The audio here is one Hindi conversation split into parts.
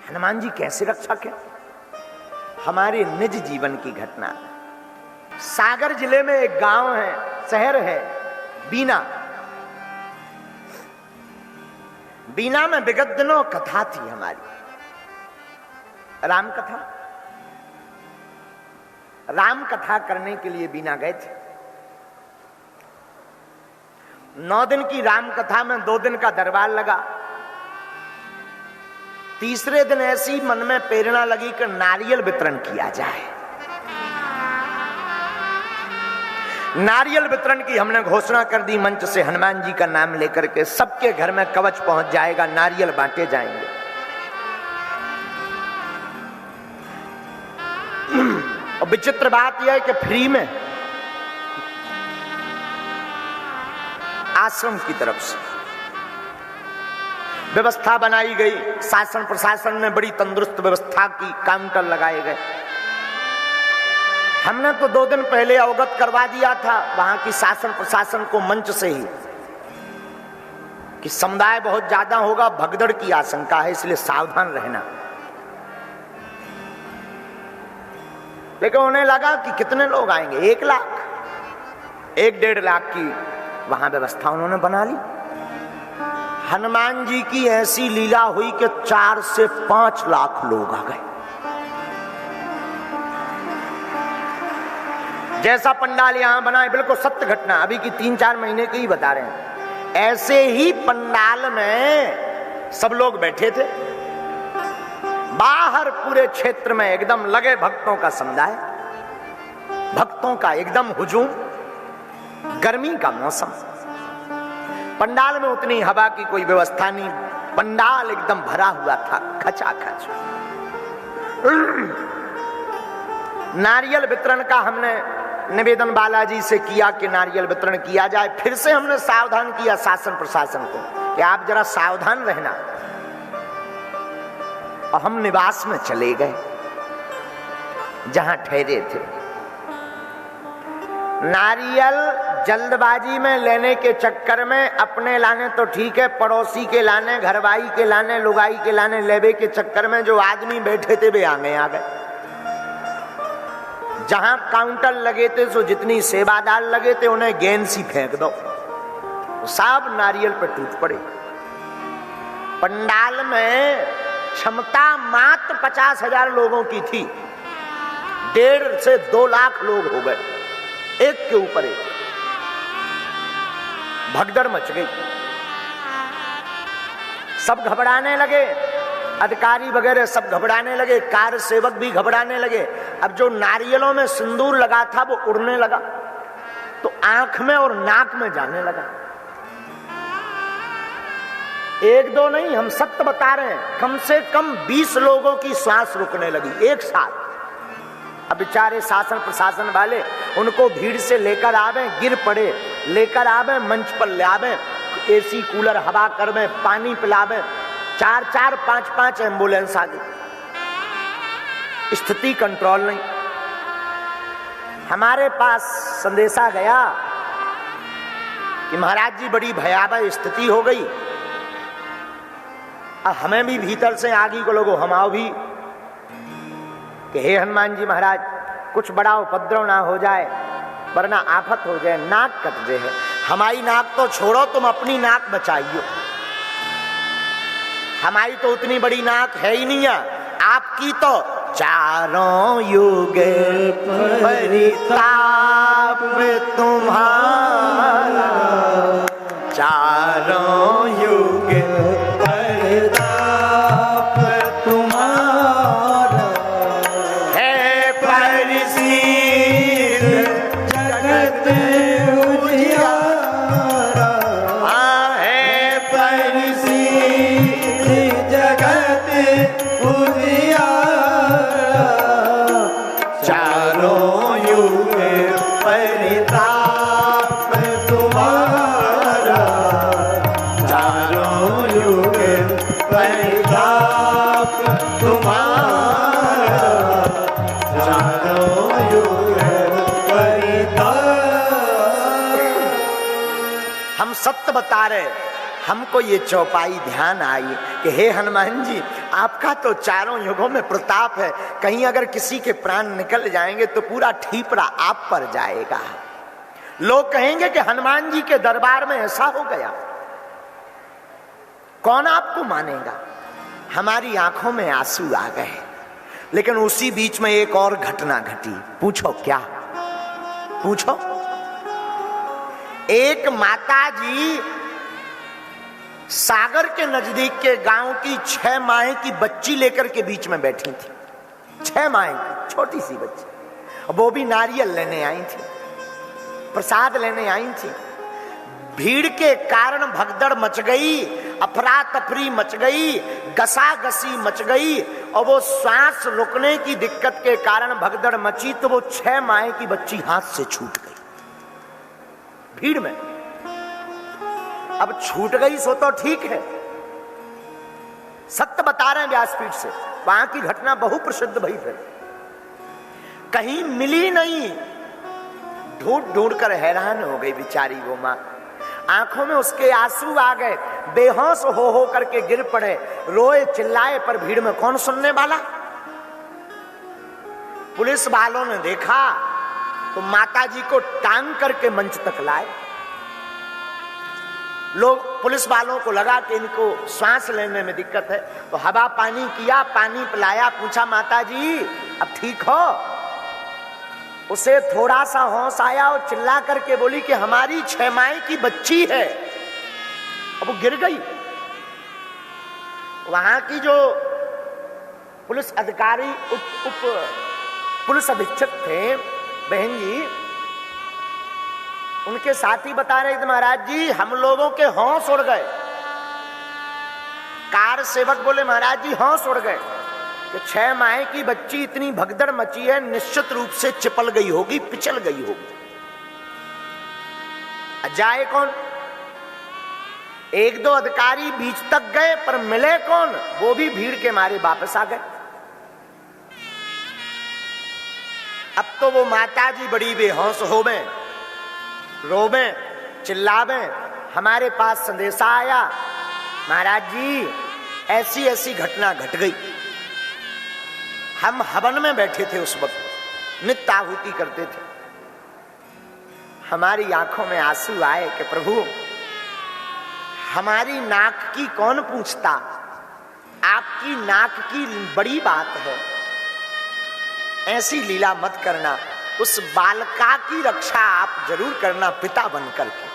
हनुमान जी कैसे रक्षक है? हमारे निज जीवन की घटना। सागर जिले में एक गांव है, शहर है बीना। बीना में विगत दिनों कथा थी हमारी, राम कथा। राम कथा करने के लिए बीना गए थे। 9 दिन की राम कथा में 2 दिन का दरबार लगा। तीसरे दिन ऐसी मन में प्रेरणा लगी कि नारियल वितरण किया जाए। नारियल वितरण की हमने घोषणा कर दी मंच से, हनुमान जी का नाम लेकर के सबके घर में कवच पहुंच जाएगा, नारियल बांटे जाएंगे। और विचित्र बात यह है कि फ्री में आश्रम की तरफ से व्यवस्था बनाई गई। शासन प्रशासन ने बड़ी तंदुरुस्त व्यवस्था की, काउंटर लगाए गए। हमने तो 2 दिन पहले अवगत करवा दिया था वहां की शासन प्रशासन को मंच से ही कि समुदाय बहुत ज्यादा होगा, भगदड़ की आशंका है, इसलिए सावधान रहना। लेकिन उन्हें लगा कि कितने लोग आएंगे, 1 लाख, 1-1.5 लाख की वहां व्यवस्था उन्होंने बना ली। हनुमान जी की ऐसी लीला हुई कि 4 से 5 लाख लोग आ गए। जैसा पंडाल यहां बना है, बिल्कुल सत्य घटना, अभी की 3-4 महीने की ही बता रहे हैं। ऐसे ही पंडाल में सब लोग बैठे थे। बाहर पूरे क्षेत्र में एकदम लगे भक्तों का समुदाय, भक्तों का एकदम हुजूम। गर्मी का मौसम, पंडाल में उतनी हवा की कोई व्यवस्था नहीं, पंडाल एकदम भरा हुआ था खचाखच। नारियल वितरण का हमने निवेदन बालाजी से किया कि नारियल वितरण किया जाए। फिर से हमने सावधान किया शासन प्रशासन को कि आप जरा सावधान रहना। और हम निवास में चले गए जहां ठहरे थे। नारियल जल्दबाजी में लेने के चक्कर में अपने लाने तो ठीक है, पड़ोसी के लाने, घरवाई के लाने, लुगाई के लाने लेवे के चक्कर में जो आदमी बैठे थे वे आगे आ गए। जहां काउंटर लगे थे सो जितनी सेवादार लगे थे उन्हें गेंद सी फेंक दो, सब नारियल पर टूट पड़े। पंडाल में क्षमता मात्र 50,000 लोगों की थी, 1.5 से 2 लाख लोग हो गए, एक के ऊपर एक। भगदड़ मच गई, सब घबराने लगे, अधिकारी वगैरह सब घबराने लगे, कार्य सेवक भी घबराने लगे। अब जो नारियलों में सिंदूर लगा था वो उड़ने लगा, तो आंख में और नाक में जाने लगा। 1-2 नहीं, हम सत्य बता रहे हैं, कम से कम 20 लोगों की श्वास रुकने लगी एक साथ। अब बेचारे शासन प्रशासन वाले उनको भीड़ से लेकर आवे, गिर पड़े, लेकर आवे, मंच पर ले आवे, एसी कूलर हवा कर में, पानी पिलावे। 4-4, 5-5 एम्बुलेंस आ गई, स्थिति कंट्रोल नहीं। हमारे पास संदेशा गया कि महाराज जी बड़ी भयावह स्थिति हो गई। अब हमें भी भीतर से आगी को लोगों हम आओ भी कि हे हनुमान जी महाराज, कुछ बड़ा उपद्रव ना हो जाए वरना आफत हो जाए, नाक कट जाए। हमारी नाक तो छोड़ो, तुम अपनी नाक बचाइयो। हमारी तो उतनी बड़ी नाक है ही नहीं है, आपकी तो चारों युग परिताप तुम्हारा, चारों युग परिताप तुम्हारा, है परिसीद जगत उजियारा, है परिसीद जगत उजियारा, चारों युग परिताप तुम्हारा, चारों युग परिताप तुम्हारा, चारों युग परिताप। हम सत्य बता रहे, हमको ये चौपाई ध्यान आई कि हे हनुमान जी, आपका तो चारों युगों में प्रताप है, कहीं अगर किसी के प्राण निकल जाएंगे तो पूरा ठीपरा आप पर जाएगा। लोग कहेंगे कि हनुमान जी के दरबार में ऐसा हो गया, कौन आपको मानेगा। हमारी आंखों में आंसू आ गए। लेकिन उसी बीच में एक और घटना घटी। पूछो क्या? पूछो। एक माता जी सागर के नजदीक के गांव की 6 माह की बच्ची लेकर के बीच में बैठी थी। 6 माह की छोटी सी बच्ची, वो भी नारियल लेने आई थी, प्रसाद लेने आई थी। भीड़ के कारण भगदड़ मच गई, अफरा तफरी मच गई, गसागसी मच गई, और वो सांस रुकने की दिक्कत के कारण भगदड़ मची तो वो 6 माह की बच्ची हाथ से छूट गई भीड़ में। अब छूट गई सो तो ठीक है, सत्य बता रहे हैं व्यासपीठ से, वहां की घटना बहु प्रसिद्ध भई फिर। कहीं मिली नहीं, ढूंढ ढूंढ कर हैरान हो गई बेचारी वो मां। आंखों में उसके आंसू आ गए, बेहोश हो करके गिर पड़े, रोए चिल्लाए, पर भीड़ में कौन सुनने वाला। पुलिस वालों ने देखा तो माता जी को टांग करके मंच तक लाए। लोग, पुलिस वालों को लगा कि इनको सांस लेने में दिक्कत है, तो हवा पानी किया, पानी पिलाया, पूछा माता जी अब ठीक हो। उसे थोड़ा सा होश आया और चिल्ला करके बोली कि हमारी 6 माह की बच्ची है। अब वो गिर गई। वहां की जो पुलिस अधिकारी उप पुलिस अधीक्षक थे बहन जी, उनके साथी बता रहे थे महाराज जी हम लोगों के होश उड़ गए। कार सेवक बोले महाराज जी होश उड़ गए कि 6 माह की बच्ची, इतनी भगदड़ मची है, निश्चित रूप से चिपल गई होगी, पिचल गई होगी। जाए कौन? 1-2 अधिकारी बीच तक गए पर मिले कौन? वो भी भीड़ के मारे वापस आ गए। अब तो वो माता जी बड़ी बेहोश होवे, रोवे, चिल्लावे। हमारे पास संदेशा आया महाराज जी ऐसी ऐसी घटना घट गई। हम हवन में बैठे थे उस वक्त, नित्य आहुति करते थे। हमारी आंखों में आंसू आए कि प्रभु हमारी नाक की कौन पूछता, आपकी नाक की बड़ी बात है, ऐसी लीला मत करना। उस बालका की रक्षा आप जरूर करना पिता बनकर के।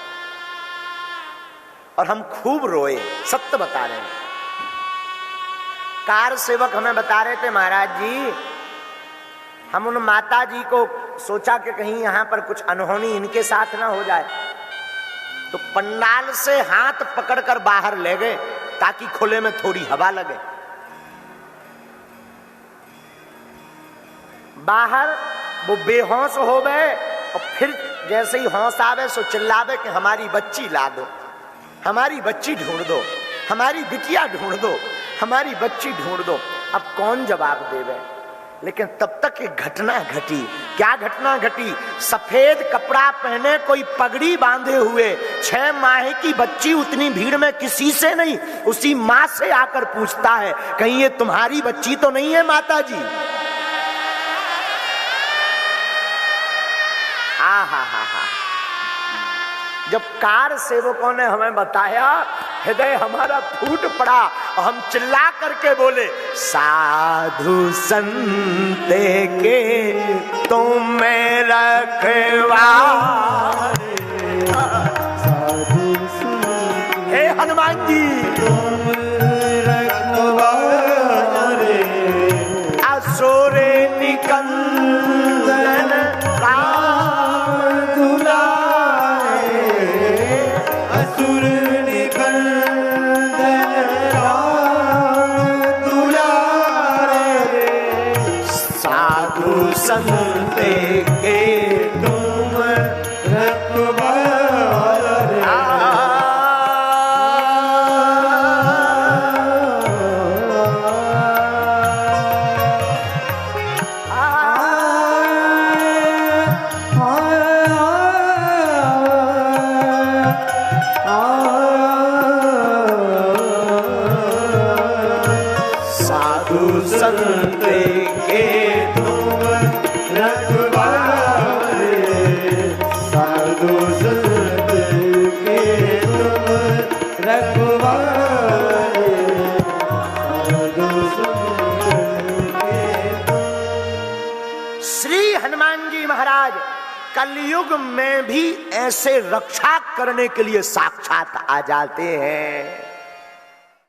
और हम खूब रोए, सत्य बता रहे हैं। कार सेवक हमें बता रहे थे महाराज जी हम उन माता जी को सोचा कि कहीं यहां पर कुछ अनहोनी इनके साथ ना हो जाए, तो पंडाल से हाथ पकड़कर बाहर ले गए ताकि खुले में थोड़ी हवा लगे। बाहर वो बेहोश हो गए और फिर जैसे ही होश आवे सो चिल्लावे कि हमारी बच्ची ला दो, हमारी बच्ची ढूंढ दो, हमारी बिटिया ढूंढ दो, हमारी बच्ची ढूंढ दो। अब कौन जवाब देवे? लेकिन तब तक एक घटना घटी। क्या घटना घटी? सफेद कपड़ा पहने, कोई पगड़ी बांधे हुए 6 माह की बच्ची उतनी भीड़ में किसी से नहीं, उसी माँ से आकर पूछता है कहीं ये तुम्हारी बच्ची तो नहीं है माता जी? हा। जब कार सेवकों ने हमें बताया हृदय हमारा फूट पड़ा और हम चिल्ला करके बोले साधु संत के तुम रखवारे, हे हनुमान जी तुम रखवारे, असुर निकंदन राम दुलारे, असुर निकंदन राम दुलारे, साधु संत के तुम रखवारे। साधु संत के तुम रखवारे, साधु संत के तुम रखवारे, साधु संत के तुम। श्री हनुमान जी महाराज कलयुग में भी ऐसे रक्षा करने के लिए साक्षात आ जाते हैं।